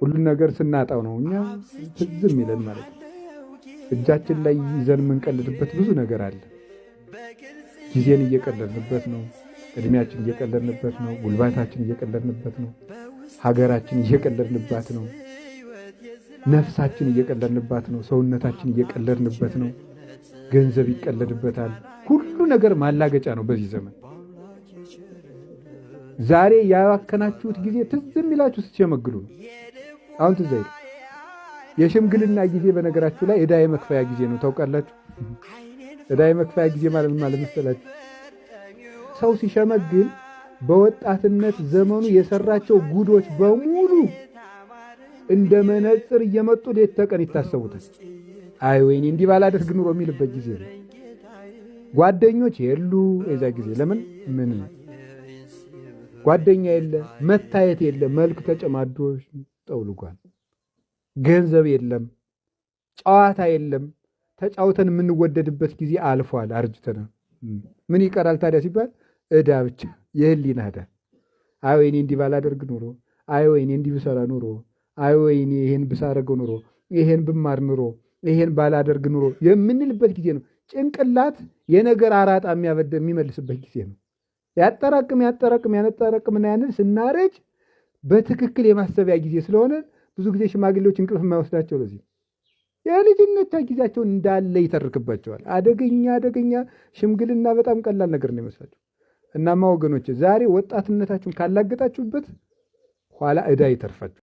ሁሉን ነገር ስናጣው ነው እኛ ትዝም ይለን ማለት ነው። እጃችን ላይ ይዘን የምንቀልድበት ብዙ ነገር አለ። ጊዜን እየቀለድንበት ነው። እድሜያችን እየቀለድንበት ነው። ጉልባታችን እየቀለድንበት ነው። ሀገራችን እየቀለድንባት ነው። ነፍሳችን እየቀለድንባት ነው። ሰውነታችን እየቀለድንበት ነው። ገንዘብ ይቀለድበታል። ሁሉ ነገር ማላገጫ ነው በዚህ ዘመን። ዛሬ ያባከናችሁት ጊዜ ትዝ የሚላችሁ ስትሸመግሉ ነው። አሁን ትዝ አይል። የሽምግልና ጊዜ በነገራችሁ ላይ ዕዳ የመክፈያ ጊዜ ነው። ታውቃላችሁ? ዕዳ የመክፈያ ጊዜ ማለት መሰላችሁ? ሰው ሲሸመግል በወጣትነት ዘመኑ የሰራቸው ጉዶች በሙሉ እንደ መነጽር እየመጡ ሌት ተቀን ይታሰቡታል። አይ ወይኔ እንዲህ ባላደርግ ኑሮ የሚልበት ጊዜ ነው። ጓደኞች የሉ የዛ ጊዜ ለምን ምን ጓደኛ የለ፣ መታየት የለ፣ መልክ ተጨማዶ ጠውልጓል። ገንዘብ የለም፣ ጨዋታ የለም። ተጫውተን የምንወደድበት ጊዜ አልፏል። አርጅተን ምን ይቀራል ታዲያ ሲባል ዕዳ ብቻ፣ የህሊና ዕዳ። አይ ወይኔ እንዲህ ባላደርግ ኑሮ፣ አይ ወይኔ እንዲህ ብሰራ ኑሮ፣ አይ ወይኔ ይሄን ብሳረገው ኑሮ፣ ይሄን ብማር ኑሮ፣ ይሄን ባላደርግ ኑሮ የምንልበት ጊዜ ነው። ጭንቅላት የነገር አራጣ የሚመልስበት ጊዜ ነው። ያጠራቅምና ያንን ስናረጅ በትክክል የማሰቢያ ጊዜ ስለሆነ ብዙ ጊዜ ሽማግሌዎች እንቅልፍ የማይወስዳቸው ለዚህ የልጅነት ጊዜያቸውን እንዳለ ይተርክባቸዋል። አደገኛ ሽምግልና በጣም ቀላል ነገር ነው ይመስላችሁ። እናማ ወገኖች ዛሬ ወጣትነታችሁን ካላገጣችሁበት ኋላ ዕዳ ይተርፋችሁ።